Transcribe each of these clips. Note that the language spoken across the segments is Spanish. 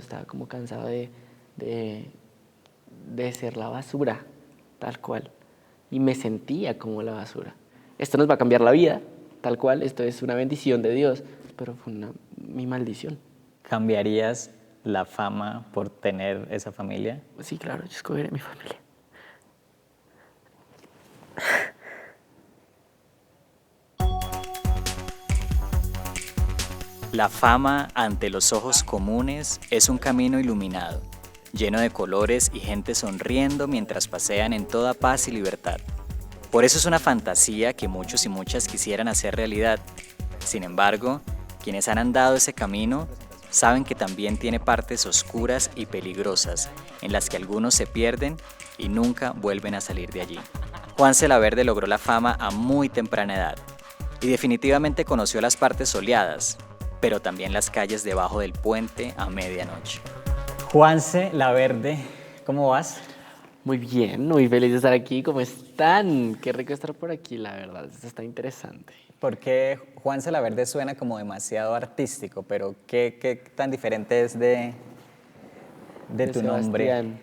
estaba como cansado de, de ser la basura, tal cual. Y me sentía como la basura. Esto nos va a cambiar la vida, tal cual, esto es una bendición de Dios, pero fue mi maldición. ¿Cambiarías la fama por tener esa familia? Sí, claro, yo escogeré mi familia. La fama ante los ojos comunes es un camino iluminado, lleno de colores y gente sonriendo mientras pasean en toda paz y libertad. Por eso es una fantasía que muchos y muchas quisieran hacer realidad. Sin embargo, quienes han andado ese camino saben que también tiene partes oscuras y peligrosas, en las que algunos se pierden y nunca vuelven a salir de allí. Juanse Laverde logró la fama a muy temprana edad y definitivamente conoció las partes soleadas, pero también las calles debajo del puente a medianoche. Juanse Laverde, ¿cómo vas? Muy bien, muy feliz de estar aquí. ¿Cómo están? Qué rico estar por aquí, la verdad. Esto está interesante. Porque Juanse Laverde suena como demasiado artístico, pero ¿qué tan diferente es de De tu nombre? Sebastián.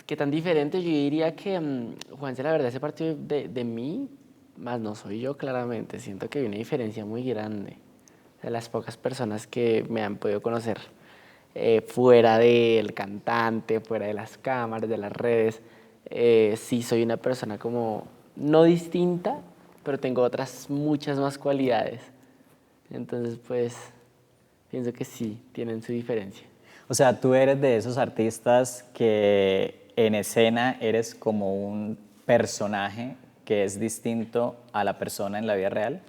¿Qué tan diferente? Yo diría que Juanse, la verdad, hace parte de mí, más no soy yo, claramente. Siento que hay una diferencia muy grande de las pocas personas que me han podido conocer fuera del cantante, fuera de las cámaras, de las redes. Sí soy una persona como no distinta, pero tengo otras muchas más cualidades. Entonces, pues, pienso que sí, tienen su diferencia. O sea, tú eres de esos artistas que en escena eres como un personaje que es distinto a la persona en la vida real.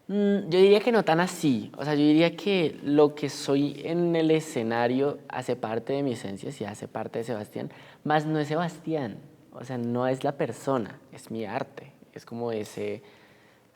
Yo diría que no tan así. O sea, yo diría que lo que soy en el escenario hace parte de mi esencia, sí hace parte de Sebastián, más no es Sebastián. O sea, no es la persona, es mi arte. Es como ese,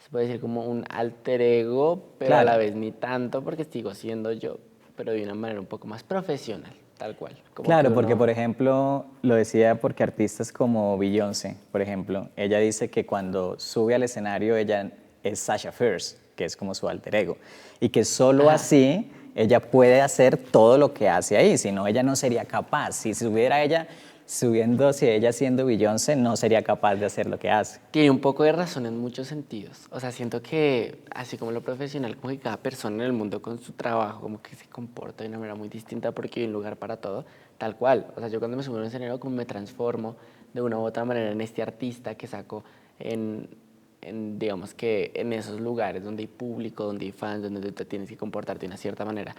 se puede decir como un alter ego, pero a la Claro, vez ni tanto porque sigo siendo yo, pero de una manera un poco más profesional, tal cual. Como que claro, porque uno... por ejemplo, lo decía porque artistas como Beyoncé, por ejemplo, ella dice que cuando sube al escenario ella es Sasha Fierce, que es como su alter ego, y que solo Ajá. así ella puede hacer todo lo que hace ahí, si no ella no sería capaz. Si subiera ella subiendo, si ella siendo Beyoncé, no sería capaz de hacer lo que hace. Tiene un poco de razón en muchos sentidos. O sea, siento que así como lo profesional, como que cada persona en el mundo con su trabajo, como que se comporta de una manera muy distinta porque hay un lugar para todo, tal cual. O sea, yo cuando me subo a un escenario como me transformo de una u otra manera en este artista que saco digamos que en esos lugares donde hay público, donde hay fans, donde te tienes que comportar de una cierta manera.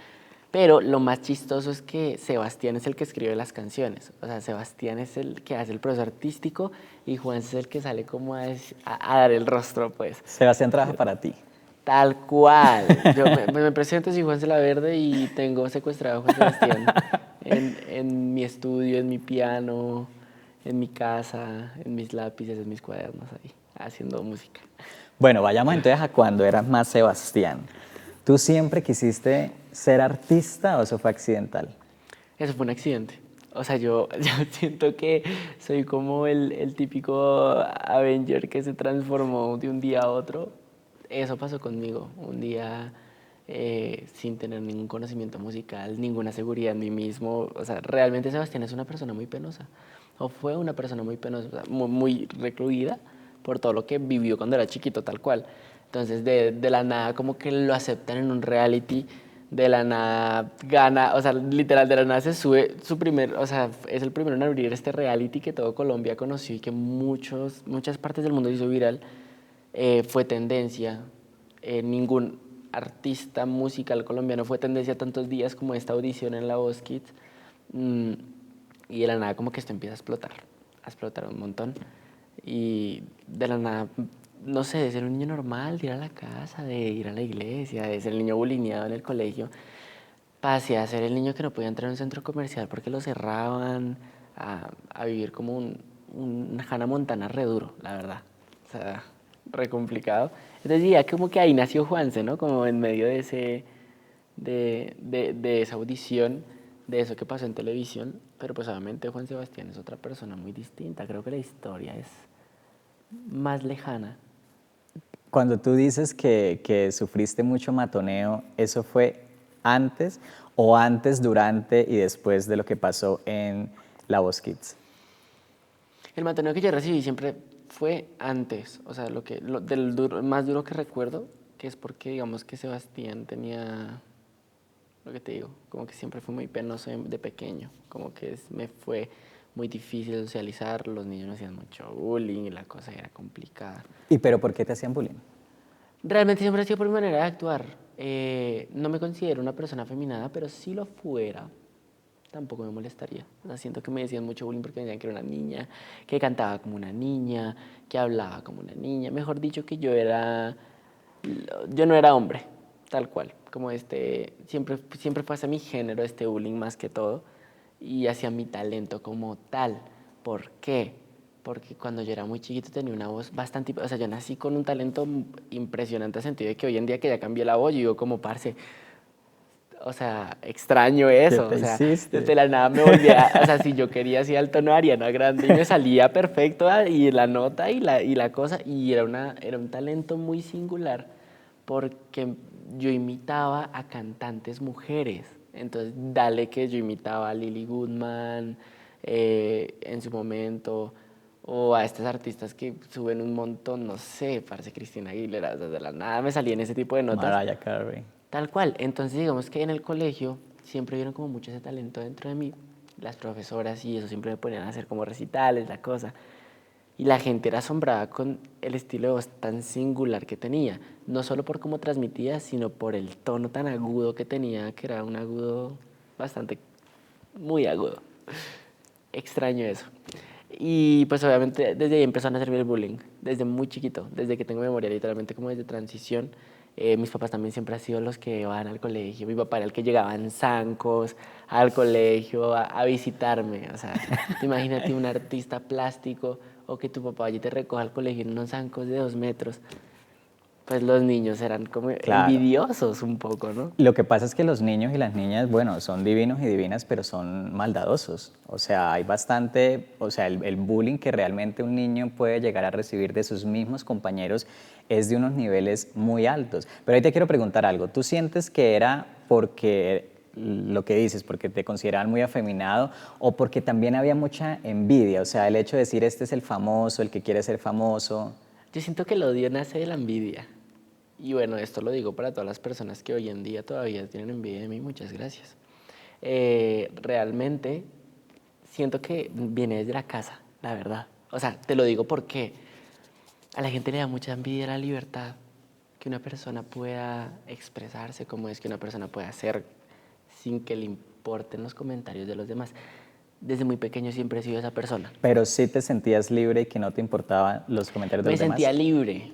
Pero lo más chistoso es que Sebastián es el que escribe las canciones. O sea, Sebastián es el que hace el proceso artístico y Juan es el que sale como a dar el rostro, pues. Sebastián trabaja para ti. Tal cual. Yo me presento, soy Juan Verde y tengo secuestrado a Juan Sebastián en mi estudio, en mi piano, en mi casa, en mis lápices, en mis cuadernos ahí, haciendo música. Bueno, vayamos entonces a cuando eras más Sebastián. ¿Tú siempre quisiste ser artista o eso fue accidental? Eso fue un accidente. O sea, yo siento que soy como el típico Avenger que se transformó de un día a otro. Eso pasó conmigo. Un día sin tener ningún conocimiento musical, ninguna seguridad en mí mismo. O sea, realmente Sebastián es una persona muy penosa. O fue una persona muy penosa, o sea, muy recluida por todo lo que vivió cuando era chiquito, tal cual. Entonces, de la nada, como que lo aceptan en un reality, de la nada gana, o sea, literal, de la nada se sube su primer, o sea, es el primero en abrir este reality que todo Colombia conoció y que muchas partes del mundo hizo viral. Fue tendencia. Ningún artista musical colombiano fue tendencia tantos días como esta audición en La Voz Kids. Mm, y de la nada como que esto empieza a explotar un montón. Y de la nada, no sé, de ser un niño normal, de ir a la casa, de ir a la iglesia, de ser el niño bulineado en el colegio, pasé a ser el niño que no podía entrar a un centro comercial porque lo cerraban, a vivir como un Hannah Montana re duro, la verdad. O sea, re complicado. Entonces ya como que ahí nació Juanse, ¿no? Como en medio de de esa audición, de eso que pasó en televisión. Pero pues obviamente Juan Sebastián es otra persona muy distinta. Creo que la historia es más lejana. Cuando tú dices que sufriste mucho matoneo, ¿eso fue antes ¿O antes, durante y después de lo que pasó en La Voz Kids? El matoneo que yo recibí siempre fue antes, o sea, más duro que recuerdo, que es porque digamos que Sebastián tenía, lo que te digo, como que siempre fue muy penoso de pequeño, como que me fue muy difícil socializar, los niños me hacían mucho bullying y la cosa era complicada. ¿Y pero por qué te hacían bullying? Realmente siempre ha sido por mi manera de actuar. No me considero una persona afeminada, pero si lo fuera, tampoco me molestaría. O sea, siento que me decían mucho bullying porque me decían que era una niña, que cantaba como una niña, que hablaba como una niña. Mejor dicho, que yo no era hombre, tal cual. Como siempre fue hacia mi género este bullying más que todo y hacia mi talento como tal. ¿Por qué? Porque cuando yo era muy chiquito tenía una voz bastante, o sea, yo nací con un talento impresionante, en el sentido de que hoy en día que ya cambié la voz, yo digo como parce, o sea, extraño ¿Qué eso, o te sea, hiciste? desde la nada me volvía, o sea, si yo quería hacía el tono de Ariana Grande y me salía perfecto y la nota y la cosa, y era un talento muy singular porque yo imitaba a cantantes mujeres, entonces dale que yo imitaba a Lily Goodman en su momento, o a estas artistas que suben un montón, no sé, parece Cristina Aguilera, desde la nada me salía en ese tipo de notas. Mariah Carey. Tal cual. Entonces, digamos que en el colegio siempre vieron como mucho ese talento dentro de mí. Las profesoras y eso siempre me ponían a hacer como recitales, la cosa. Y la gente era asombrada con el estilo de voz tan singular que tenía. No solo por cómo transmitía, sino por el tono tan agudo que tenía, que era un agudo bastante, muy agudo. Extraño eso. Y pues obviamente desde ahí empezó a hacerme el bullying, desde muy chiquito, desde que tengo memoria, literalmente como desde transición. Mis papás también siempre han sido los que van al colegio. Mi papá era el que llegaba en zancos al colegio a visitarme. O sea, imagínate un artista plástico o que tu papá allí te recoja al colegio en unos zancos de 2 metros. Pues los niños eran como Claro. envidiosos un poco, ¿no? Lo que pasa es que los niños y las niñas, bueno, son divinos y divinas, pero son maldadosos. O sea, hay bastante, o sea, el bullying que realmente un niño puede llegar a recibir de sus mismos compañeros es de unos niveles muy altos. Pero ahí te quiero preguntar algo. ¿Tú sientes que era porque lo que dices, porque te consideraban muy afeminado o porque también había mucha envidia? O sea, el hecho de decir este es el famoso, el que quiere ser famoso. Yo siento que el odio nace de la envidia. Y bueno, esto lo digo para todas las personas que hoy en día todavía tienen envidia de mí. Muchas gracias. Realmente siento que viene desde la casa, la verdad. O sea, te lo digo porque a la gente le da mucha envidia la libertad, que una persona pueda expresarse como es, que una persona pueda hacer sin que le importen los comentarios de los demás. Desde muy pequeño siempre he sido esa persona. Pero sí te sentías libre y que no te importaban los comentarios de Me los sentía demás. libre,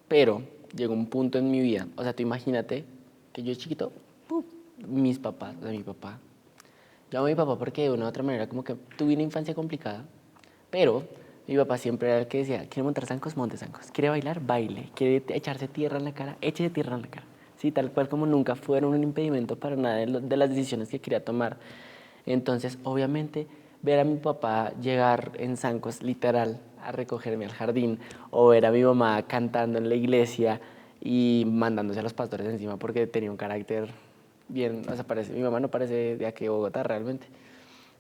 pero llegó un punto en mi vida, o sea, tú imagínate que yo chiquito, ¡pum! Mis papás, o sea, mi papá. Yo amo a mi papá porque de una u otra manera como que tuve una infancia complicada, pero mi papá siempre era el que decía, quiere montar zancos, monte zancos, quiere bailar, baile, quiere echarse tierra en la cara, échese tierra en la cara. Sí, tal cual como nunca fueron un impedimento para nada de las decisiones que quería tomar. Entonces, obviamente, ver a mi papá llegar en zancos, literal, a recogerme al jardín, o ver a mi mamá cantando en la iglesia y mandándose a los pastores encima porque tenía un carácter bien, o sea, mi mamá no parece de aquí de Bogotá realmente,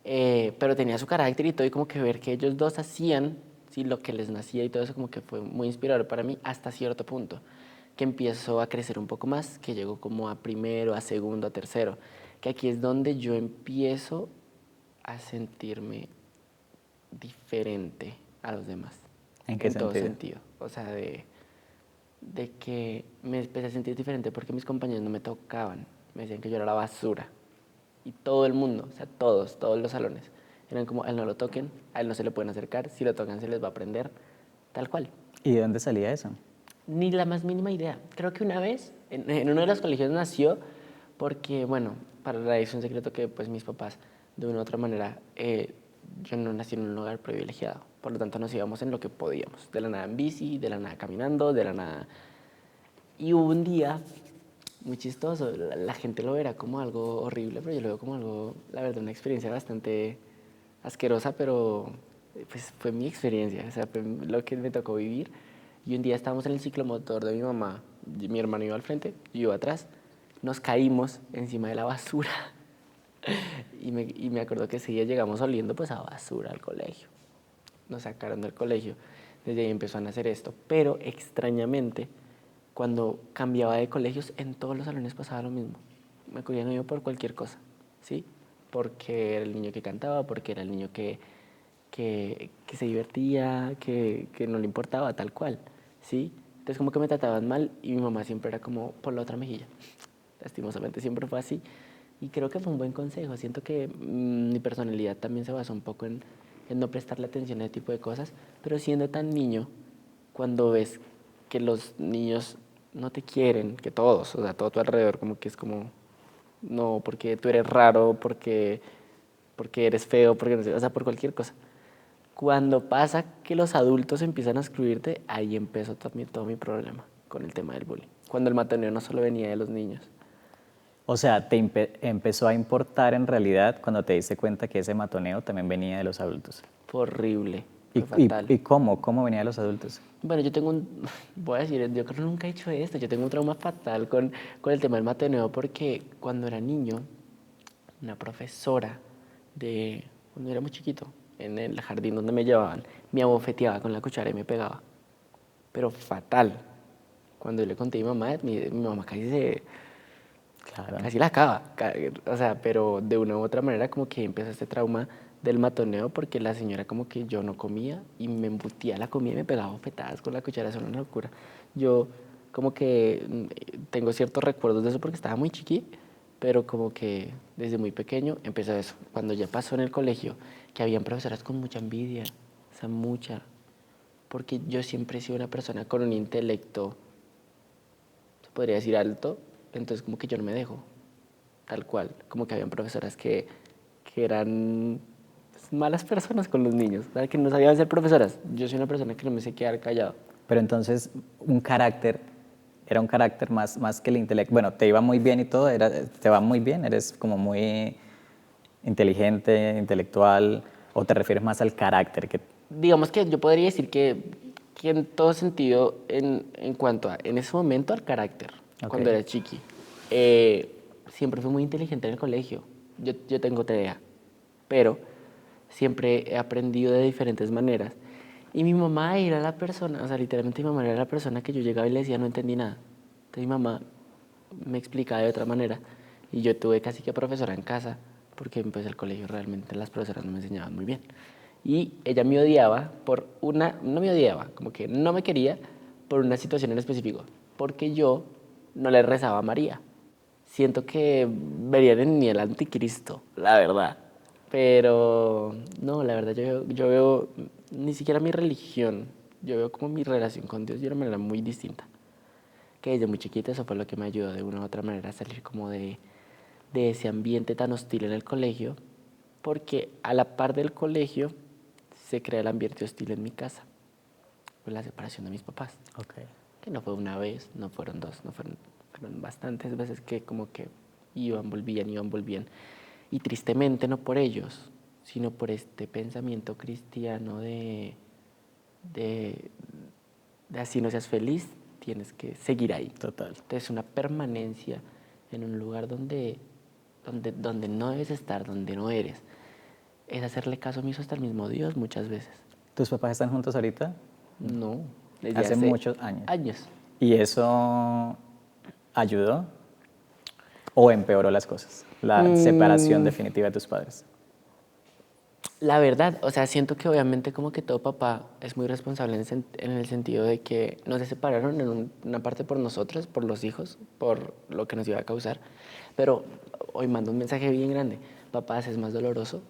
pero tenía su carácter y todo, y como que ver que ellos dos hacían, sí, lo que les nacía y todo eso, como que fue muy inspirador para mí hasta cierto punto, que empiezo a crecer un poco más, que llego como a primero, a segundo, a tercero, que aquí es donde yo empiezo a sentirme diferente a los demás, ¿En qué en todo sentido? sentido, o sea, de que me empecé a sentir diferente porque mis compañeros no me tocaban, me decían que yo era la basura. Y todo el mundo, o sea, todos los salones, eran como, a él no lo toquen, a él no se le pueden acercar, si lo tocan se les va a prender, tal cual. ¿Y de dónde salía eso? Ni la más mínima idea. Creo que una vez, en uno de los colegios nació porque, bueno, para nadie es un secreto que pues mis papás, de una u otra manera, yo no nací en un hogar privilegiado. Por lo tanto, nos íbamos en lo que podíamos. De la nada en bici, de la nada caminando, de la nada. Y hubo un día muy chistoso. La gente lo verá como algo horrible, pero yo lo veo como algo, la verdad, una experiencia bastante asquerosa, pero pues fue mi experiencia, o sea, fue lo que me tocó vivir. Y un día estábamos en el ciclomotor de mi mamá, mi hermano iba al frente, yo iba atrás, nos caímmo encima de la basura. Y me acuerdo que ese día llegamos oliendo pues a basura al colegio. Nos sacaron del colegio. Desde ahí empezó a nacer esto. Pero extrañamente, cuando cambiaba de colegios, en todos los salones pasaba lo mismo. Me cogían yo por cualquier cosa, ¿sí? Porque era el niño que cantaba, porque era el niño que se divertía, que no le importaba, tal cual, ¿sí? Entonces como que me trataban mal y mi mamá siempre era como por la otra mejilla. Lastimosamente siempre fue así. Y creo que fue un buen consejo. Siento que mi personalidad también se basó un poco en no prestarle atención a ese tipo de cosas. Pero siendo tan niño, cuando ves que los niños no te quieren, que todos, o sea, todo a tu alrededor, como que es como, no, porque tú eres raro, porque eres feo, porque no sé, o sea, por cualquier cosa. Cuando pasa que los adultos empiezan a excluirte, ahí empezó también todo mi problema con el tema del bullying. Cuando el matoneo no solo venía de los niños. O sea, empezó a importar en realidad cuando te diste cuenta que ese matoneo también venía de los adultos. Fue horrible, ¿Y, fue fatal. y cómo? ¿Cómo venía de los adultos? Bueno, yo tengo un, voy a decir, yo creo que nunca he hecho esto, yo tengo un trauma fatal con el tema del matoneo porque cuando era niño, una profesora cuando era muy chiquito, en el jardín donde me llevaban, me abofeteaba con la cuchara y me pegaba. Pero fatal. Cuando yo le conté a mi mamá, mi mamá Claro. casi la acaba. O sea, pero de una u otra manera como que empezó este trauma del matoneo porque la señora como que yo no comía y me embutía la comida y me pegaba bofetadas con la cuchara, eso era una locura. Yo como que tengo ciertos recuerdos de eso porque estaba muy chiqui, pero como que desde muy pequeño empezó eso. Cuando ya pasó en el colegio, que habían profesoras con mucha envidia, o sea, mucha, porque yo siempre he sido una persona con un intelecto, se podría decir alto, entonces como que yo no me dejo, tal cual, como que habían profesoras que eran pues, malas personas con los niños, ¿sabes? Que no sabían ser profesoras. Yo soy una persona que no me sé quedar callado. Pero entonces un carácter, era un carácter más que el intelecto. Bueno, te iba muy bien y todo, te va muy bien, eres como muy inteligente, intelectual, o te refieres más al carácter que... Digamos que yo podría decir que en todo sentido, en cuanto a, en ese momento, al carácter, Ok. cuando era chiqui, siempre fui muy inteligente en el colegio. Yo tengo TDA, pero siempre he aprendido de diferentes maneras. Y mi mamá era la persona, o sea, literalmente mi mamá era la persona que yo llegaba y le decía, no entendí nada. Entonces mi mamá me explicaba de otra manera. Y yo tuve casi que profesora en casa, porque pues el colegio realmente las profesoras no me enseñaban muy bien. Y ella me odiaba por no me odiaba, como que no me quería por una situación en específico, porque yo no le rezaba a María. Siento que verían en mí el anticristo, la verdad. Pero no, la verdad yo veo ni siquiera mi religión, yo veo como mi relación con Dios de una manera muy distinta. Que desde muy chiquita eso fue lo que me ayudó de una u otra manera a salir como de ese ambiente tan hostil en el colegio, porque a la par del colegio se crea el ambiente hostil en mi casa, con la separación de mis papás. Okay. Que no fue una vez, no fueron dos, fueron bastantes veces que como que iban, volvían. Y tristemente no por ellos, sino por este pensamiento cristiano de, de así no seas feliz, tienes que seguir ahí. Total. Entonces una permanencia en un lugar donde no debes estar, donde no eres, es hacerle caso omiso hasta el mismo Dios muchas veces. ¿Tus papás están juntos ahorita? No, desde Hace muchos años. años. ¿Y eso ayudó o empeoró las cosas? La separación definitiva de tus padres. La verdad, o sea, siento que obviamente como que todo papá es muy responsable en el sentido de que nos separaron en una parte por nosotros, por los hijos, por lo que nos iba a causar. Pero hoy mando un mensaje bien grande. Papás, es más doloroso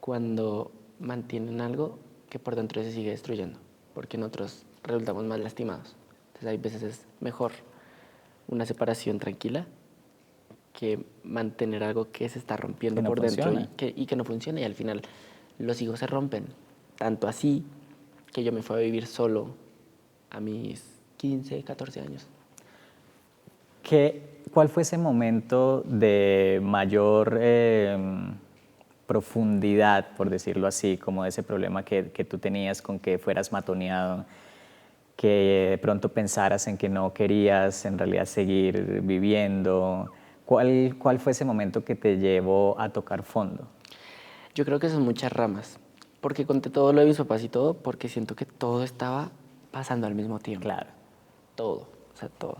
cuando mantienen algo que por dentro se sigue destruyendo, porque nosotros resultamos más lastimados. Entonces hay veces es mejor una separación tranquila que mantener algo que se está rompiendo Que no por dentro funciona. y que no funciona y al final los hijos se rompen. Tanto así que yo me fui a vivir solo a mis 15, 14 años. ¿Cuál fue ese momento de mayor profundidad, por decirlo así, como ese problema que tú tenías con que fueras matoneado? que de pronto pensaras en que no querías en realidad seguir viviendo? ¿Cuál fue ese momento que te llevó a tocar fondo? Yo creo que son muchas ramas, porque conté todo lo de mis papás y todo, porque siento que todo estaba pasando al mismo tiempo. Claro. Todo, o sea, todo.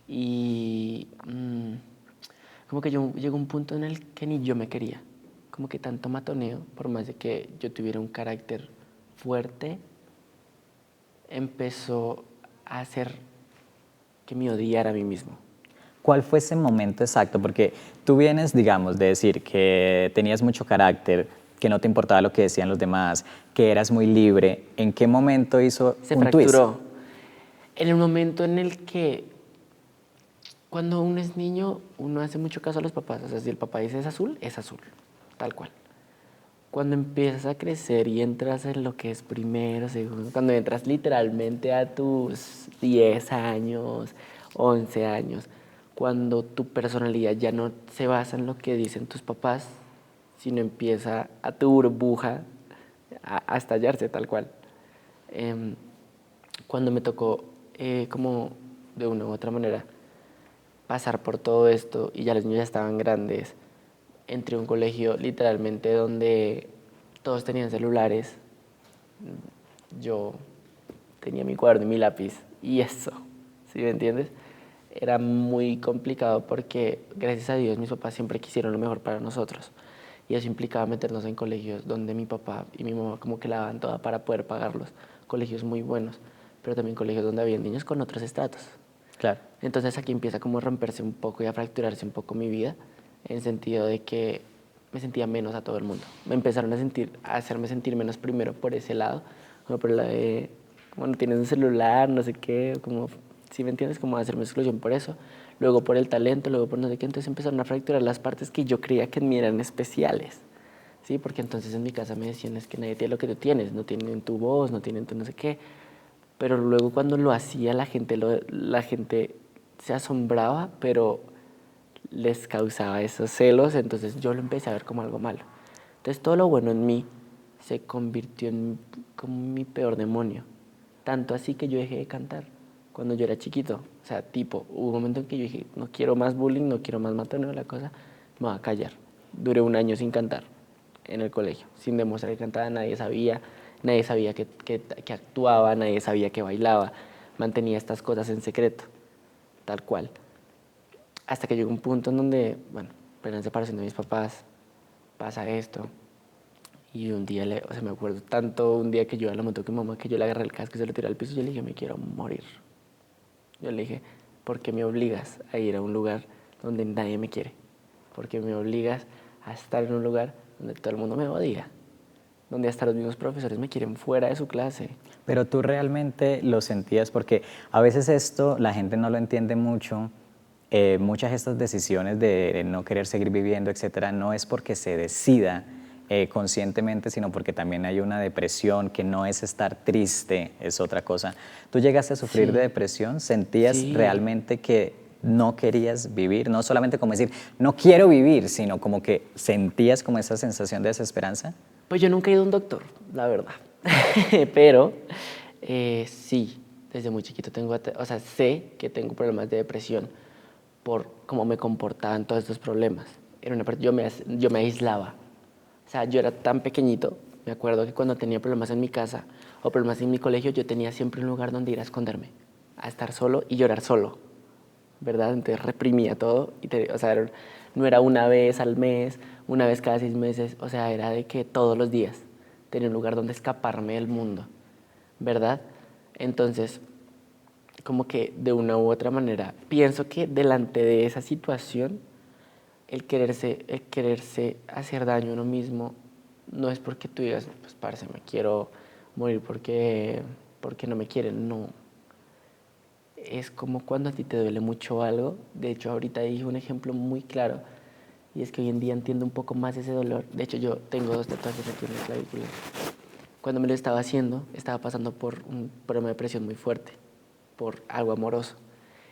Y como que yo llegó un punto en el que ni yo me quería. Como que tanto matoneo, por más de que yo tuviera un carácter fuerte, empezó a hacer que me odiara a mí mismo. ¿Cuál fue ese momento exacto? Porque tú vienes, digamos, de decir que tenías mucho carácter, que no te importaba lo que decían los demás, que eras muy libre. ¿En qué momento hizo Se un twist? fracturó. En el momento en el que, cuando uno es niño, uno hace mucho caso a los papás. O sea, si el papá dice es azul, tal cual. Cuando empiezas a crecer y entras en lo que es primero, segundo, cuando entras literalmente a tus 10 años, 11 años, cuando tu personalidad ya no se basa en lo que dicen tus papás, sino empieza a tu burbuja a estallarse tal cual. Cuando me tocó, como de una u otra manera, pasar por todo esto y ya los niños ya estaban grandes, entré a un colegio literalmente donde todos tenían celulares, yo tenía mi cuaderno y mi lápiz y eso, ¿sí me entiendes? Era muy complicado porque gracias a Dios mis papás siempre quisieron lo mejor para nosotros y eso implicaba meternos en colegios donde mi papá y mi mamá como que la daban toda para poder pagarlos, colegios muy buenos, pero también colegios donde había niños con otros estratos. Claro. Entonces aquí empieza como a romperse un poco y a fracturarse un poco mi vida, en el sentido de que me sentía menos a todo el mundo. Me empezaron a hacerme sentir menos primero por ese lado, como por el lado de, como no tienes un celular, no sé qué, como, ¿sí me entiendes? Como hacerme exclusión por eso. Luego por el talento, luego por no sé qué. Entonces empezaron a fracturar las partes que yo creía que en mí eran especiales. Sí, porque entonces en mi casa me decían es que nadie tiene lo que tú tienes, no tienen tu voz, no tienen tu no sé qué. Pero luego cuando lo hacía la gente se asombraba, pero les causaba esos celos, entonces yo lo empecé a ver como algo malo. Entonces todo lo bueno en mí se convirtió en como mi peor demonio. Tanto así que yo dejé de cantar cuando yo era chiquito. O sea, tipo, hubo un momento en que yo dije, no quiero más bullying, no quiero más matoneo, la cosa, me voy a callar. Duré un año sin cantar en el colegio, sin demostrar que cantaba, nadie sabía que actuaba, nadie sabía que bailaba, mantenía estas cosas en secreto, tal cual. Hasta que llegó un punto en donde, bueno, pero en separación de mis papás, pasa esto, y un día, o sea, me acuerdo tanto un día que yo a la moto con mi mamá, que yo le agarré el casco y se lo tiré al piso, y yo le dije, me quiero morir. Yo le dije, ¿por qué me obligas a ir a un lugar donde nadie me quiere? ¿Por qué me obligas a estar en un lugar donde todo el mundo me odia? Donde hasta los mismos profesores me quieren fuera de su clase. Pero tú realmente lo sentías, porque a veces esto la gente no lo entiende mucho. Muchas de estas decisiones de no querer seguir viviendo, etcétera, no es porque se decida conscientemente, sino porque también hay una depresión que no es estar triste, es otra cosa. ¿Tú llegaste a sufrir Sí. de depresión? ¿Sentías Sí. realmente que no querías vivir? No solamente como decir, no quiero vivir, sino como que sentías como esa sensación de desesperanza. Pues yo nunca he ido a un doctor, la verdad. Pero sí, desde muy chiquito o sea, sé que tengo problemas de depresión por cómo me comportaba en todos estos problemas. Yo me aislaba. O sea, yo era tan pequeñito, me acuerdo que cuando tenía problemas en mi casa o problemas en mi colegio, yo tenía siempre un lugar donde ir a esconderme, a estar solo y llorar solo, ¿verdad? Entonces reprimía todo, o sea, no era una vez al mes, una vez cada 6 meses, o sea, era de que todos los días tenía un lugar donde escaparme del mundo, ¿verdad? Entonces, como que de una u otra manera, pienso que delante de esa situación, el quererse hacer daño a uno mismo, no es porque tú digas, pues parce, me quiero morir porque no me quieren, no. Es como cuando a ti te duele mucho algo. De hecho, ahorita dije un ejemplo muy claro, y es que hoy en día entiendo un poco más ese dolor. De hecho, yo tengo 2 tatuajes aquí en la clavícula. Cuando me lo estaba haciendo, estaba pasando por un problema de depresión muy fuerte, por algo amoroso.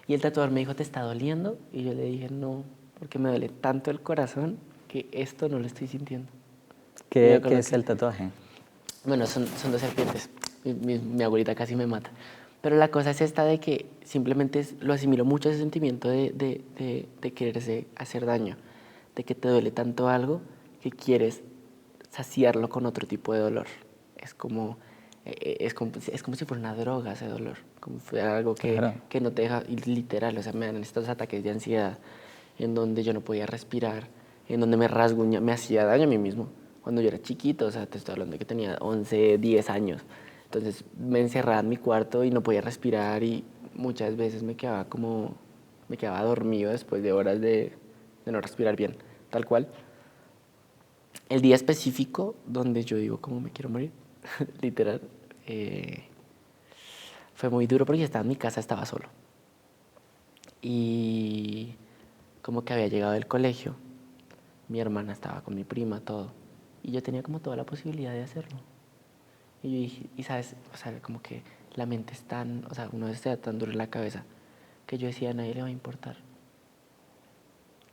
Y el tatuador me dijo, ¿te está doliendo? Y yo le dije, no, porque me duele tanto el corazón que esto no lo estoy sintiendo. ¿Qué es el tatuaje? Bueno, son 2 serpientes. Mi abuelita casi me mata. Pero la cosa es esta de que simplemente lo asimilo mucho ese sentimiento de quererse hacer daño, de que te duele tanto algo que quieres saciarlo con otro tipo de dolor. Es como, es como si fuera una droga ese dolor, como si fuera algo Claro. que no te deja, y literal, o sea, me dan estos ataques de ansiedad en donde yo no podía respirar, en donde me rasguña, me hacía daño a mí mismo. Cuando yo era chiquito, o sea, te estoy hablando de que tenía 11, 10 años. Entonces me encerraba en mi cuarto y no podía respirar y muchas veces me quedaba dormido después de horas de no respirar bien, tal cual. El día específico donde yo digo cómo me quiero morir, literal, fue muy duro porque estaba en mi casa, estaba solo. Y como que había llegado del colegio, mi hermana estaba con mi prima, todo. Y yo tenía como toda la posibilidad de hacerlo. Y yo dije, y sabes, o sea, como que la mente es tan, o sea, uno está tan duro en la cabeza, que yo decía, a nadie le va a importar.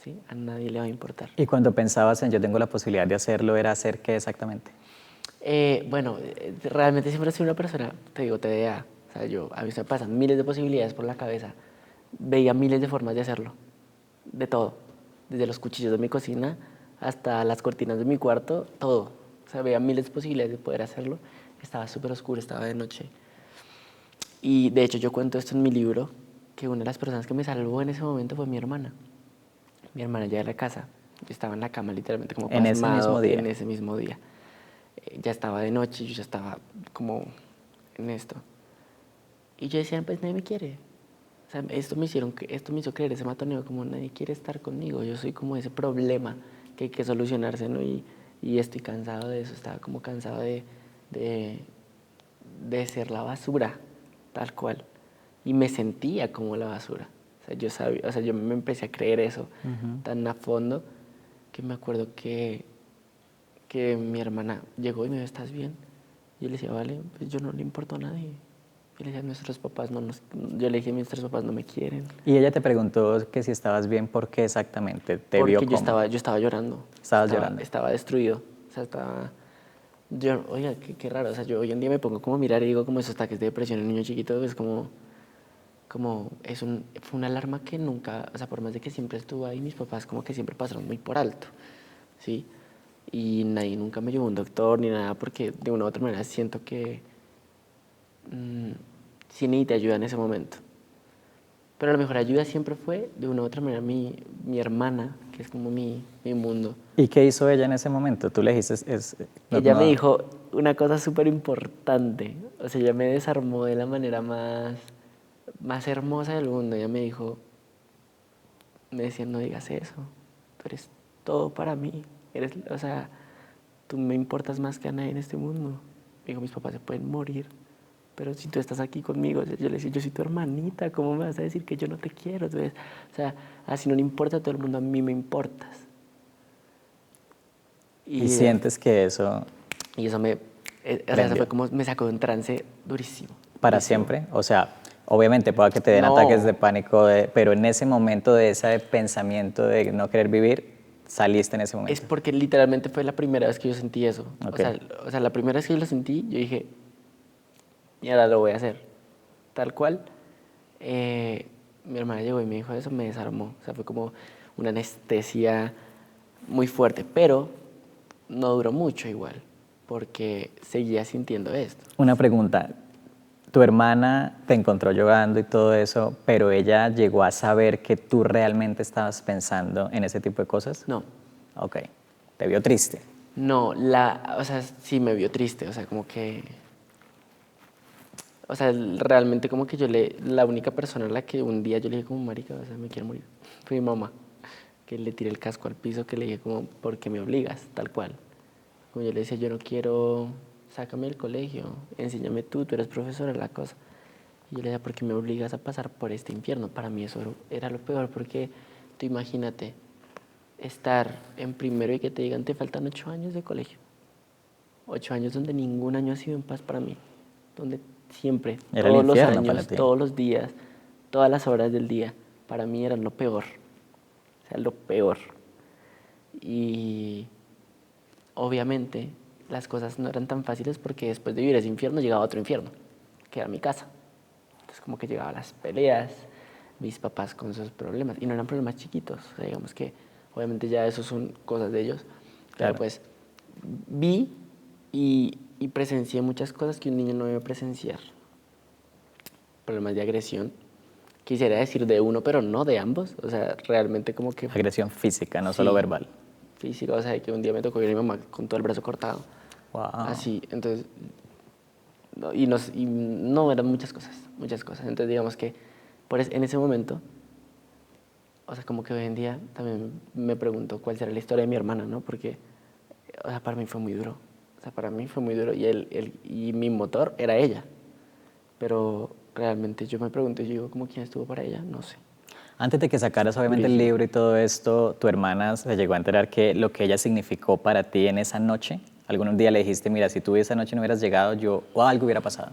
¿Sí? A nadie le va a importar. Y cuando pensabas en yo tengo la posibilidad de hacerlo, ¿era hacer qué exactamente? Bueno, realmente siempre he sido una persona, te digo, TDA. O sea, a mí se me pasan miles de posibilidades por la cabeza. Veía miles de formas de hacerlo. De todo. Desde los cuchillos de mi cocina hasta las cortinas de mi cuarto, todo. O sea, veía miles de posibilidades de poder hacerlo. Estaba súper oscuro, estaba de noche. Y de hecho yo cuento esto en mi libro, que una de las personas que me salvó en ese momento fue mi hermana. Mi hermana ya de la casa. Yo estaba en la cama literalmente como En ese mismo pasmado día. en ese mismo día. Ya estaba de noche, yo ya estaba como en esto. Y yo decía, pues nadie me quiere. O sea, esto me hizo creer ese matoneo, como nadie quiere estar conmigo. Yo soy como ese problema que hay que solucionarse, ¿no? Y estoy cansado de eso, estaba como cansado de, de ser la basura, tal cual. Y me sentía como la basura. O sea, yo sabía, o sea, yo me empecé a creer eso tan a fondo que me acuerdo que mi hermana llegó y me dijo, ¿estás bien? Y yo le decía, vale, pues yo no le importo a nadie. Y le decía, nuestros papás no nos... Yo le dije, nuestros papás no me quieren. Y ella te preguntó que si estabas bien, ¿por qué exactamente? ¿Te vio Porque cómo? yo estaba llorando. Estabas llorando. Estaba destruido. O sea, estaba... Yo, oiga, qué raro. O sea, yo hoy en día me pongo como a mirar y digo como esos ataques de depresión en un niño chiquito, es fue una alarma que nunca, o sea, por más de que siempre estuvo ahí, mis papás como que siempre pasaron muy por alto, ¿sí? Y nadie nunca me llevó a un doctor ni nada porque de una u otra manera siento que sí necesité ayuda en ese momento. Pero la mejor ayuda siempre fue, de una u otra manera, mi hermana, que es como mi mundo. ¿Y qué hizo ella en ese momento? Tú le dijiste, Ella me dijo una cosa súper importante. O sea, ella me desarmó de la manera más hermosa del mundo. Ella me dijo, me decía, no digas eso. Tú eres todo para mí. O sea, tú me importas más que a nadie en este mundo. Me dijo, mis papás se pueden morir. Pero si tú estás aquí conmigo, yo le decía, yo soy tu hermanita, ¿cómo me vas a decir que yo no te quiero? Entonces, o sea, así no le importa a todo el mundo, a mí me importas. y Y, sientes que eso y eso o sea, eso prendió fue como, me sacó de un trance durísimo. para Durísimo. siempre. O sea, obviamente pueda que te den ataques de No, pánico, pero en ese momento de ese pensamiento de no querer vivir, saliste en ese es momento. porque literalmente fue la primera vez que yo sentí eso. Ok. O sea, la primera vez que yo lo sentí, yo dije, y ahora lo voy a hacer. Tal cual. Mi hermana llegó y me dijo eso, me desarmó. O sea, fue como una anestesia muy fuerte, pero no duró mucho igual, porque seguía sintiendo esto. Una pregunta. Tu hermana te encontró llorando y todo eso, pero ella llegó a saber que tú realmente estabas pensando en ese tipo de cosas. No, Ok. Te vio triste. no, o sea, sí me vio triste, o sea, como que, o sea, realmente como que la única persona a la que un día yo le dije como, marica, o sea, me quiero morir, fue mi mamá, que le tiré el casco al piso, que le dije como, ¿por qué me obligas? Tal cual. Como yo le decía, yo no quiero, sácame del colegio, enséñame tú eres profesora, la cosa. Y yo le decía, ¿por qué me obligas a pasar por este infierno? Para mí eso era lo peor, porque tú imagínate estar en primero y que te digan, te faltan 8 años de colegio. 8 años donde ningún año ha sido en paz para mí. Donde siempre, Era el todos los infierno para años, ti. todos los días, todas las horas del día, para mí eran lo peor. O sea, lo peor. Y obviamente las cosas no eran tan fáciles porque después de vivir ese infierno llegaba otro infierno, que era mi casa. como que llegaba a las peleas, mis papás con sus problemas, y no eran problemas chiquitos, o sea, digamos que obviamente ya eso son cosas de ellos, pero Claro. pues vi y presencié muchas cosas que un niño no debe presenciar. Problemas de agresión, quisiera decir de uno, pero no de ambos, o sea, realmente como que Agresión física, no solo sí, verbal. física, o sea, que un día me tocó ver a mi mamá con todo el brazo cortado, Wow. así, entonces, y no, eran muchas cosas, entonces digamos que en ese momento, o sea, como que hoy en día también me pregunto cuál será la historia de mi hermana, ¿no? Porque, o sea, para mí fue muy duro, o sea, para mí fue muy duro, y mi motor era ella, pero realmente yo me pregunto, yo digo, ¿cómo quién estuvo para ella? No sé. Antes de que sacaras obviamente el Durísimo. libro y todo esto, ¿tu hermana se llegó a enterar que lo que ella significó para ti en esa noche? ¿Algún día le dijiste, mira, si tú esa noche no hubieras llegado, yo, o algo hubiera pasado?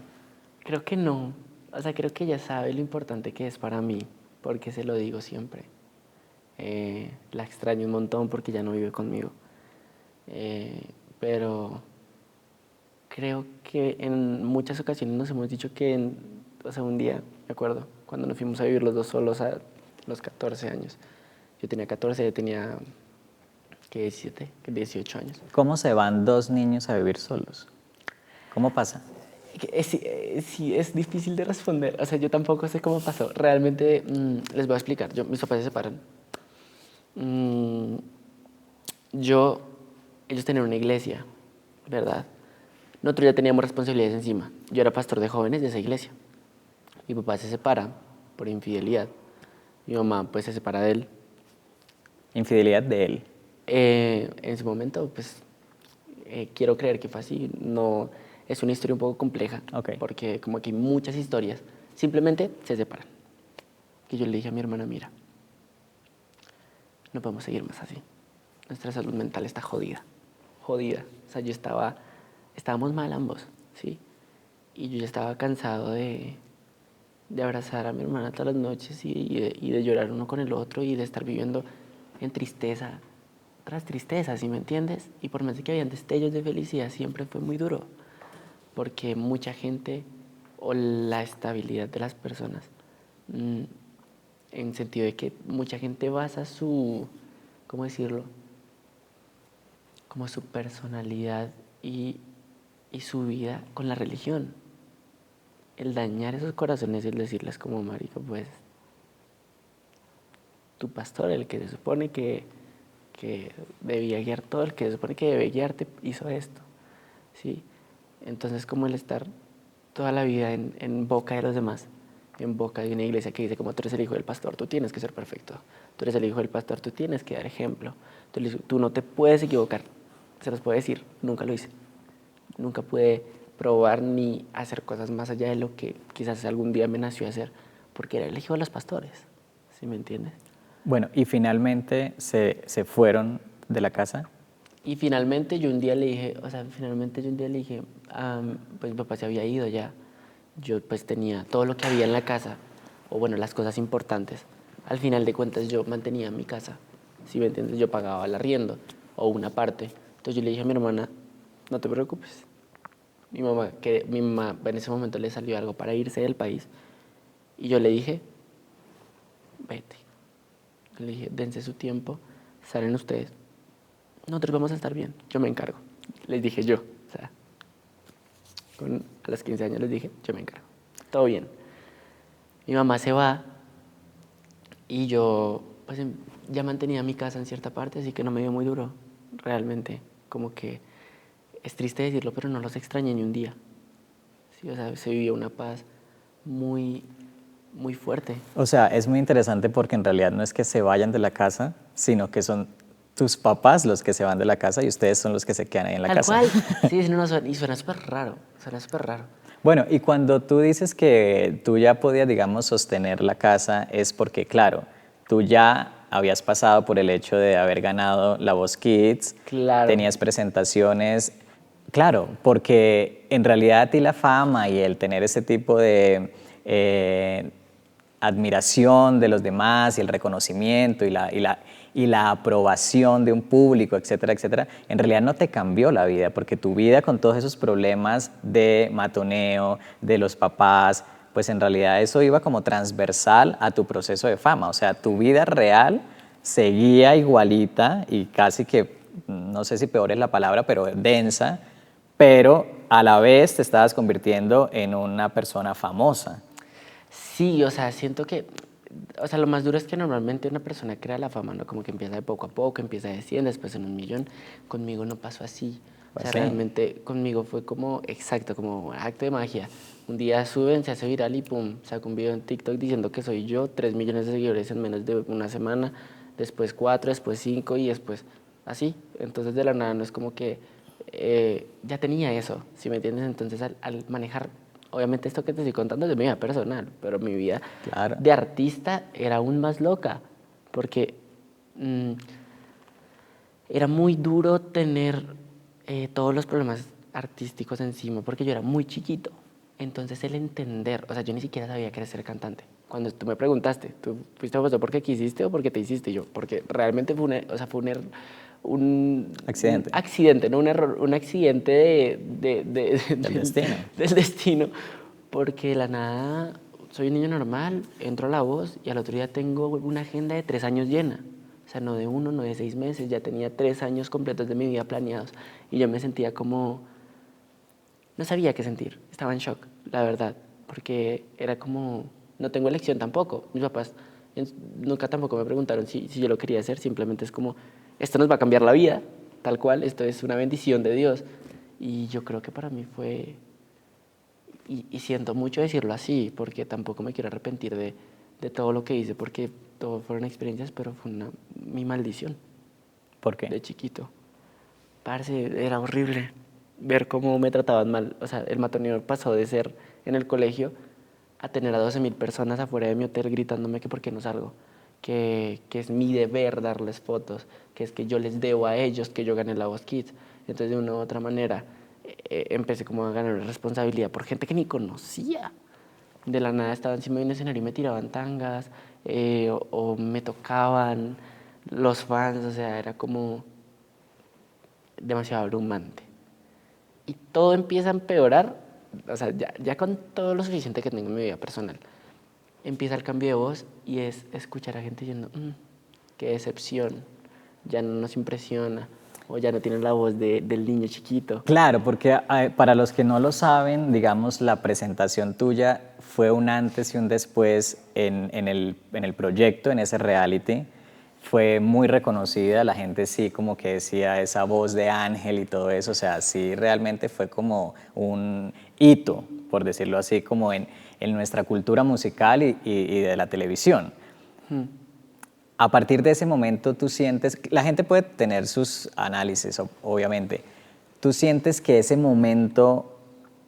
Creo que no. O sea, creo que ella sabe lo importante que es para mí, porque se lo digo siempre. La extraño un montón porque ya no vive conmigo. Pero creo que en muchas ocasiones nos hemos dicho que, o sea, un día, me acuerdo, cuando nos fuimos a vivir los dos solos a los 14 años. Yo tenía 14, ella tenía, ¿qué? 17, que 18 años. ¿Cómo se van dos niños a vivir solos? ¿Cómo pasa? Sí, es difícil de responder. O sea, yo tampoco sé cómo pasó. Realmente, les voy a explicar. Mis papás se separan. Mm, yo, ellos tenían una iglesia, ¿verdad? Nosotros ya teníamos responsabilidades encima. Yo era pastor de jóvenes de esa iglesia. Mi papá se separa por infidelidad. Mi mamá, pues, se separa de él. Infidelidad de él. En su momento, pues, quiero creer que fue así. No, es una historia un poco compleja, Ok. porque como que hay muchas historias. Simplemente se separan. Y yo le dije a mi hermana, mira, no podemos seguir más así. Nuestra salud mental está jodida, jodida. O sea, estábamos mal ambos, ¿sí? Y yo ya estaba cansado de abrazar a mi hermana todas las noches y de llorar uno con el otro y de estar viviendo en tristeza tras tristeza, ¿sí me entiendes? Y por más de que habían destellos de felicidad, siempre fue muy duro, porque mucha gente, o la estabilidad de las personas, en sentido de que mucha gente basa su, ¿cómo decirlo? Como su personalidad y su vida con la religión. El dañar esos corazones y el decirles como, marico, pues, tu pastor, el que se supone que debía guiar todo, el que se supone que debe guiarte, hizo esto, ¿sí? Entonces, como el estar toda la vida en boca de los demás, en boca de una iglesia que dice como tú eres el hijo del pastor, tú tienes que ser perfecto, tú eres el hijo del pastor, tú tienes que dar ejemplo, tú no te puedes equivocar, se los puedo decir, nunca lo hice, nunca pude probar ni hacer cosas más allá de lo que quizás algún día me nació hacer, porque era el hijo de los pastores, ¿sí me entiendes? Bueno, y finalmente se fueron de la casa. Y finalmente yo un día le dije, pues mi papá se había ido ya. Yo pues tenía todo lo que había en la casa, o bueno, las cosas importantes. Al final de cuentas yo mantenía mi casa, ¿sí me entiendes? Yo pagaba el arriendo, o una parte. Entonces yo le dije a mi hermana, no te preocupes. Mi mamá en ese momento le salió algo para irse del país. Y yo le dije, vete. Le dije, dense su tiempo, salen ustedes. Nosotros vamos a estar bien, yo me encargo. Les dije yo, o sea, a los 15 años les dije, yo me encargo. Todo bien. Mi mamá se va y yo, pues ya mantenía mi casa en cierta parte, así que no me dio muy duro, realmente. Como que es triste decirlo, pero no los extrañé ni un día. Sí, o sea, se vivía una paz muy, muy fuerte. O sea, es muy interesante porque en realidad no es que se vayan de la casa, sino que son tus papás los que se van de la casa y ustedes son los que se quedan ahí en la Tal casa. cual. Sí, y suena súper raro, suena súper raro. Bueno, y cuando tú dices que tú ya podías, digamos, sostener la casa, es porque, claro, tú ya habías pasado por el hecho de haber ganado La Voz Kids, Claro. tenías presentaciones, claro, porque en realidad a ti la fama y el tener ese tipo de admiración de los demás y el reconocimiento y la aprobación de un público, etcétera, etcétera, en realidad no te cambió la vida, porque tu vida con todos esos problemas de matoneo, de los papás, pues en realidad eso iba como transversal a tu proceso de fama. O sea, tu vida real seguía igualita y casi que, no sé si peor es la palabra, pero densa, pero a la vez te estabas convirtiendo en una persona famosa. Sí, o sea, siento que, o sea, lo más duro es que normalmente una persona crea la fama, ¿no? Como que empieza de poco a poco, empieza de 100, después en 1 millón. Conmigo no pasó así. O sea, Pues sí. realmente conmigo fue como, exacto, como acto de magia. Un día suben, se hace viral y pum, saco un video en TikTok diciendo que soy yo, 3 millones de seguidores en menos de una semana, después 4, después 5 y después así. Entonces de la nada no es como que ya tenía eso, ¿sí me entiendes? Entonces al manejar, obviamente esto que te estoy contando es de mi vida personal, pero mi vida Claro. de artista era aún más loca, porque mm, era muy duro tener todos los problemas artísticos encima, porque yo era muy chiquito. Entonces el entender, o sea, yo ni siquiera sabía que era ser cantante. Cuando tú me preguntaste, ¿tú fuiste famoso porque quisiste o porque te hiciste? Yo, porque realmente fue o sea, fue un Accidente. accidente, no un error, un accidente Del destino. del destino, porque de la nada soy un niño normal, entro a La Voz y al otro día tengo una agenda de 3 años llena. O sea, no de 1, no de 6 meses, ya tenía 3 años completos de mi vida planeados. Y yo me sentía como, no sabía qué sentir, estaba en shock, la verdad, porque era como, no tengo elección tampoco. Mis papás nunca tampoco me preguntaron si yo lo quería hacer, simplemente es como, esto nos va a cambiar la vida, tal cual, esto es una bendición de Dios. Y yo creo que para mí fue, y siento mucho decirlo así, porque tampoco me quiero arrepentir de todo lo que hice, porque todo fueron experiencias, pero fue mi maldición ¿Por qué? de chiquito. Parce, era horrible ver cómo me trataban mal. O sea, el matoneo pasó de ser en el colegio a tener a 12.000 personas afuera de mi hotel gritándome que por qué no salgo, que es mi deber darles fotos, que es que yo les debo a ellos que yo gané la Voz Kids. Entonces, de una u otra manera, empecé como a ganar responsabilidad por gente que ni conocía. De la nada estaba encima de un escenario y me tiraban tangas, o me tocaban los fans, o sea, era como demasiado abrumante. Y todo empieza a empeorar, o sea, ya con todo lo suficiente que tengo en mi vida personal, empieza el cambio de voz y es escuchar a gente diciendo, qué decepción, ya no nos impresiona, o ya no tiene la voz del niño chiquito. Claro, porque para los que no lo saben, digamos, la presentación tuya fue un antes y un después en el proyecto, en ese reality. Fue muy reconocida, la gente sí como que decía esa voz de ángel y todo eso, o sea, sí realmente fue como un hito, por decirlo así, como en nuestra cultura musical y de la televisión. A partir de ese momento tú sientes, la gente puede tener sus análisis, obviamente, tú sientes que ese momento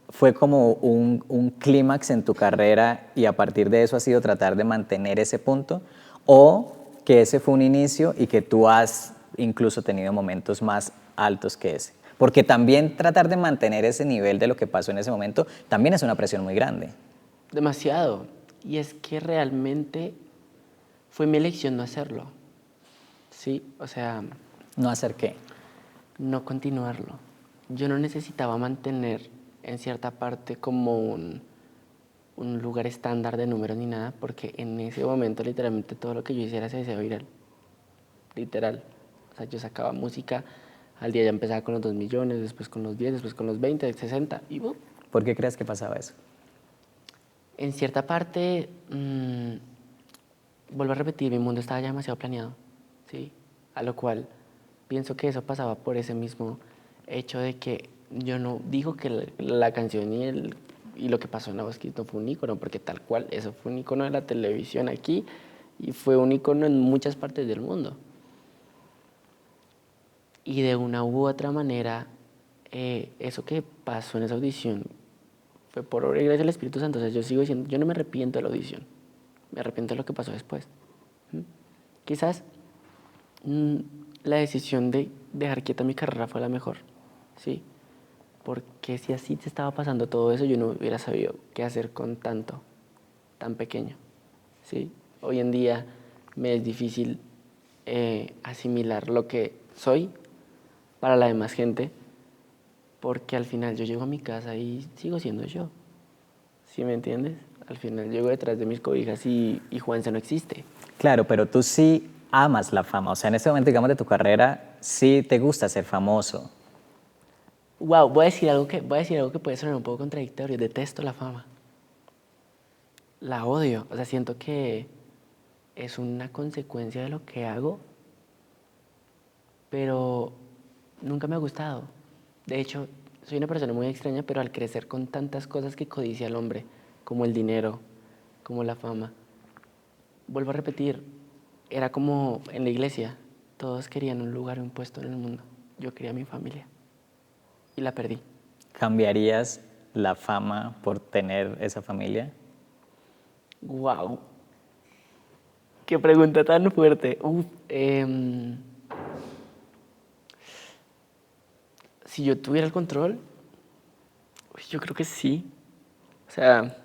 fue como un clímax en tu carrera y a partir de eso has sido tratar de mantener ese punto, o que ese fue un inicio y que tú has incluso tenido momentos más altos que ese. Porque también tratar de mantener ese nivel de lo que pasó en ese momento también es una presión muy grande. Demasiado. Y es que realmente fue mi elección no hacerlo. Sí, o sea, ¿No hacer qué? no continuarlo. Yo no necesitaba mantener en cierta parte como un lugar estándar de números ni nada, porque en ese momento literalmente todo lo que yo hiciera se hacía viral. Literal. O sea, yo sacaba música, al día ya empezaba con los 2 millones, después con los 10, después con los 20, 60, y ¡bum! ¿Por qué crees que pasaba eso? En cierta parte, vuelvo a repetir, mi mundo estaba ya demasiado planeado, ¿sí? A lo cual pienso que eso pasaba por ese mismo hecho de que yo no digo que la canción y lo que pasó en la Voz Kids no fue un ícono, porque tal cual, eso fue un ícono de la televisión aquí y fue un ícono en muchas partes del mundo. Y de una u otra manera, eso que pasó en esa audición fue por obra y gracia del Espíritu Santo. O sea, yo sigo diciendo, yo no me arrepiento de la audición, me arrepiento de lo que pasó después. ¿Mm? Quizás la decisión de dejar quieta mi carrera fue la mejor, ¿sí? Porque si así te estaba pasando todo eso, yo no hubiera sabido qué hacer con tanto, tan pequeño, ¿sí? Hoy en día me es difícil asimilar lo que soy para la demás gente, porque al final yo llego a mi casa y sigo siendo yo, ¿sí me entiendes? Al final llego detrás de mis cobijas y Juanse no existe. Claro, pero tú sí amas la fama. O sea, en este momento, digamos, de tu carrera, sí te gusta ser famoso. Wow, voy a decir algo que puede sonar un poco contradictorio. Detesto la fama. La odio. O sea, siento que es una consecuencia de lo que hago, pero nunca me ha gustado. De hecho, soy una persona muy extraña, pero al crecer con tantas cosas que codicia el hombre, como el dinero, como la fama, vuelvo a repetir, era como en la iglesia, todos querían un lugar, un puesto en el mundo. Yo quería mi familia y la perdí. ¿Cambiarías la fama por tener esa familia? Wow, qué pregunta tan fuerte. Si yo tuviera el control, yo creo que sí. O sea,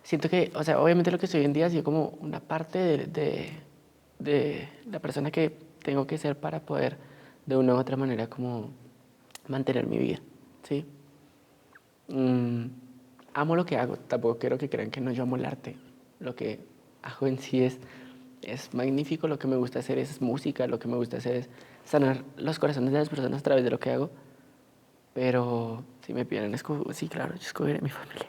siento que, o sea, obviamente lo que soy hoy en día ha sido como una parte de la persona que tengo que ser para poder de una u otra manera como mantener mi vida, ¿sí? Mm, amo lo que hago, tampoco quiero que crean que no yo amo el arte. Lo que hago en sí es magnífico, lo que me gusta hacer es música, lo que me gusta hacer es sanar los corazones de las personas a través de lo que hago, pero si me piden escoger, sí, claro, yo escogeré a mi familia.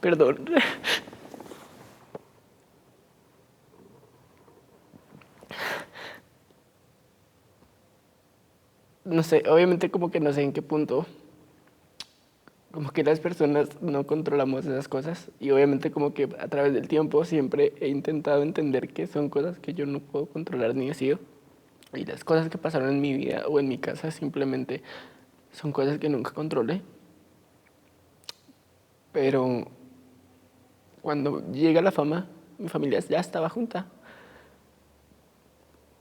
Perdón. No sé, obviamente como que no sé en qué punto, como que las personas no controlamos esas cosas y obviamente como que a través del tiempo siempre he intentado entender que son cosas que yo no puedo controlar ni decido y las cosas que pasaron en mi vida o en mi casa simplemente son cosas que nunca controlé, pero cuando llega la fama, mi familia ya estaba junta,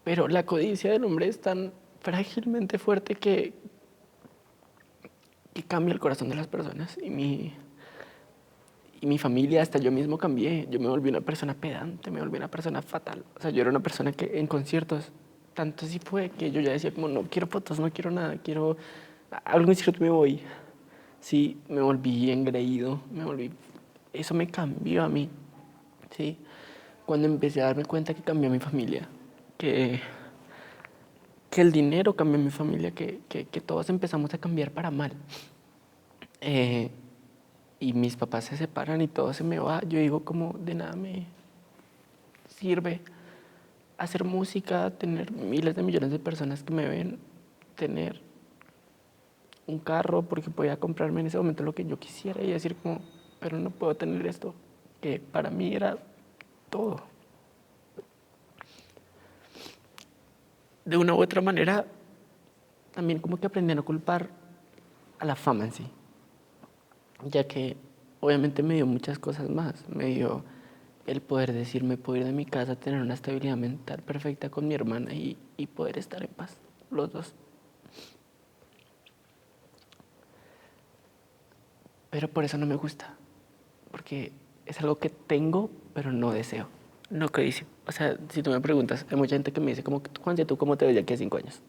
pero la codicia del hombre es tan frágilmente fuerte que cambia el corazón de las personas y mi familia, hasta yo mismo cambié. Yo me volví una persona pedante, me volví una persona fatal. O sea, yo era una persona que en conciertos, tanto así fue que yo ya decía como, no quiero fotos, no quiero nada, quiero algo concierto me voy. Sí, me volví engreído, me volví... Eso me cambió a mí, ¿sí? Cuando empecé a darme cuenta que cambió a mi familia, que, que el dinero cambió a mi familia, que todos empezamos a cambiar para mal. Eh, y mis papás se separan y todo se me va, yo digo como de nada me sirve hacer música, tener miles de millones de personas que me ven, tener un carro porque podía comprarme en ese momento lo que yo quisiera y decir como, pero no puedo tener esto, que para mí era todo. De una u otra manera, también como que aprendí a no culpar a la fama en sí, ya que obviamente me dio muchas cosas más, me dio el poder decirme, puedo ir de mi casa, tener una estabilidad mental perfecta con mi hermana y poder estar en paz, los dos. Pero por eso no me gusta, porque es algo que tengo, pero no deseo, no codicio. O sea, si tú me preguntas, hay mucha gente que me dice, como, Juan, ¿tú cómo te ves de aquí a 5 años?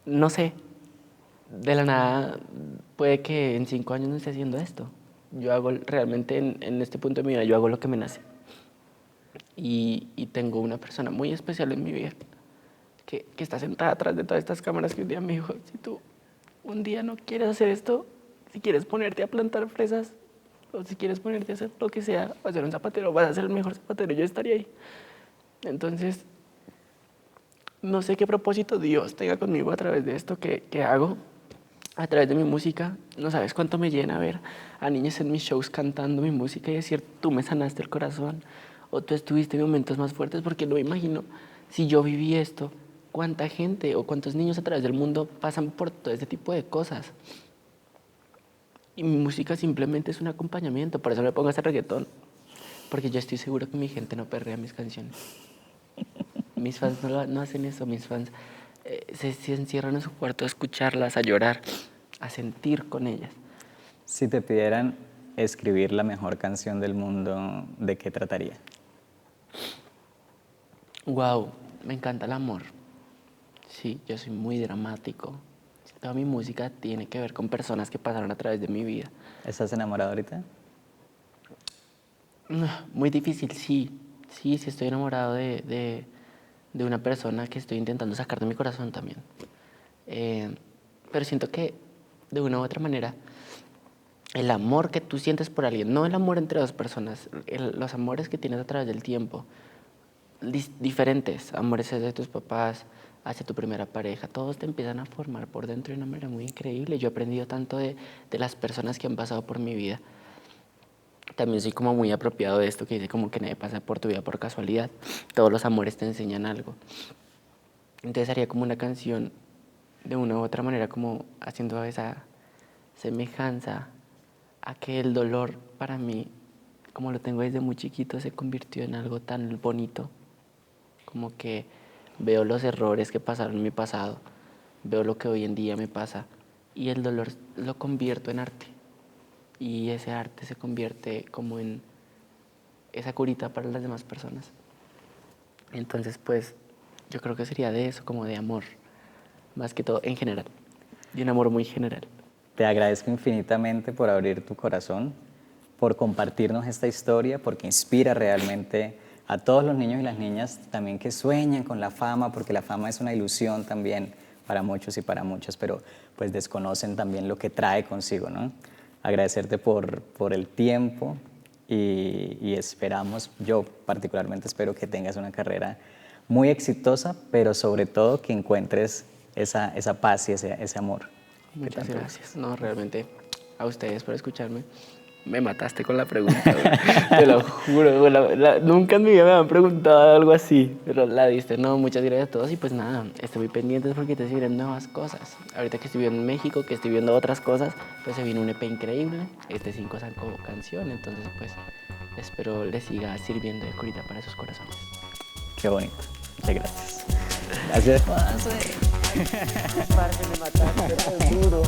No sé, de la nada puede que en 5 años no esté haciendo esto. Yo hago realmente en este punto de mi vida, yo hago lo que me nace. Y tengo una persona muy especial en mi vida que está sentada atrás de todas estas cámaras que un día me dijo, si tú un día no quieres hacer esto, si quieres ponerte a plantar fresas o si quieres ponerte a hacer lo que sea, o a ser un zapatero, vas a ser el mejor zapatero, yo estaría ahí. Entonces, no sé qué propósito Dios tenga conmigo a través de esto que hago, a través de mi música. No sabes cuánto me llena ver a niños en mis shows cantando mi música y decir, tú me sanaste el corazón o tú estuviste en momentos más fuertes, porque no me imagino si yo viví esto, cuánta gente o cuántos niños a través del mundo pasan por todo este tipo de cosas. Y mi música simplemente es un acompañamiento, por eso me pongo este reggaetón, porque yo estoy seguro que mi gente no perrea mis canciones. Mis fans no hacen eso, mis fans se encierran en su cuarto a escucharlas, a llorar, a sentir con ellas. Si te pidieran escribir la mejor canción del mundo, ¿de qué trataría? Wow, me encanta el amor. Sí, yo soy muy dramático. Toda mi música tiene que ver con personas que pasaron a través de mi vida. ¿Estás enamorado ahorita? Muy difícil, sí. Sí, sí estoy enamorado de una persona que estoy intentando sacar de mi corazón también. Pero siento que de una u otra manera el amor que tú sientes por alguien, no el amor entre dos personas, los amores que tienes a través del tiempo, diferentes, amores hacia tus papás, hacia tu primera pareja, todos te empiezan a formar por dentro de una manera muy increíble. Yo he aprendido tanto de las personas que han pasado por mi vida. También soy como muy apropiado de esto que dice como que nadie pasa por tu vida por casualidad. Todos los amores te enseñan algo. Entonces haría como una canción de una u otra manera como haciendo esa semejanza a que el dolor para mí, como lo tengo desde muy chiquito, se convirtió en algo tan bonito. Como que veo los errores que pasaron en mi pasado, veo lo que hoy en día me pasa y el dolor lo convierto en arte. Y ese arte se convierte como en esa curita para las demás personas. Entonces, pues, yo creo que sería de eso, como de amor, más que todo en general, de un amor muy general. Te agradezco infinitamente por abrir tu corazón, por compartirnos esta historia, porque inspira realmente a todos los niños y las niñas también que sueñan con la fama, porque la fama es una ilusión también para muchos y para muchas, pero pues desconocen también lo que trae consigo, ¿no? Agradecerte por el tiempo y esperamos, yo particularmente espero que tengas una carrera muy exitosa, pero sobre todo que encuentres esa paz y ese amor. Muchas gracias. No, realmente a ustedes por escucharme. Me mataste con la pregunta, güey. Te lo juro, güey, nunca en mi vida me han preguntado algo así, pero la diste. No, muchas gracias a todos y pues nada, estoy muy pendiente porque te siguen nuevas cosas. Ahorita que estoy viendo en México, que estoy viendo otras cosas, pues se viene un EP increíble, 5 canción, entonces pues espero les siga sirviendo de curita para sus corazones. Qué bonito, muchas gracias. Gracias. Parce, me mataste, duro.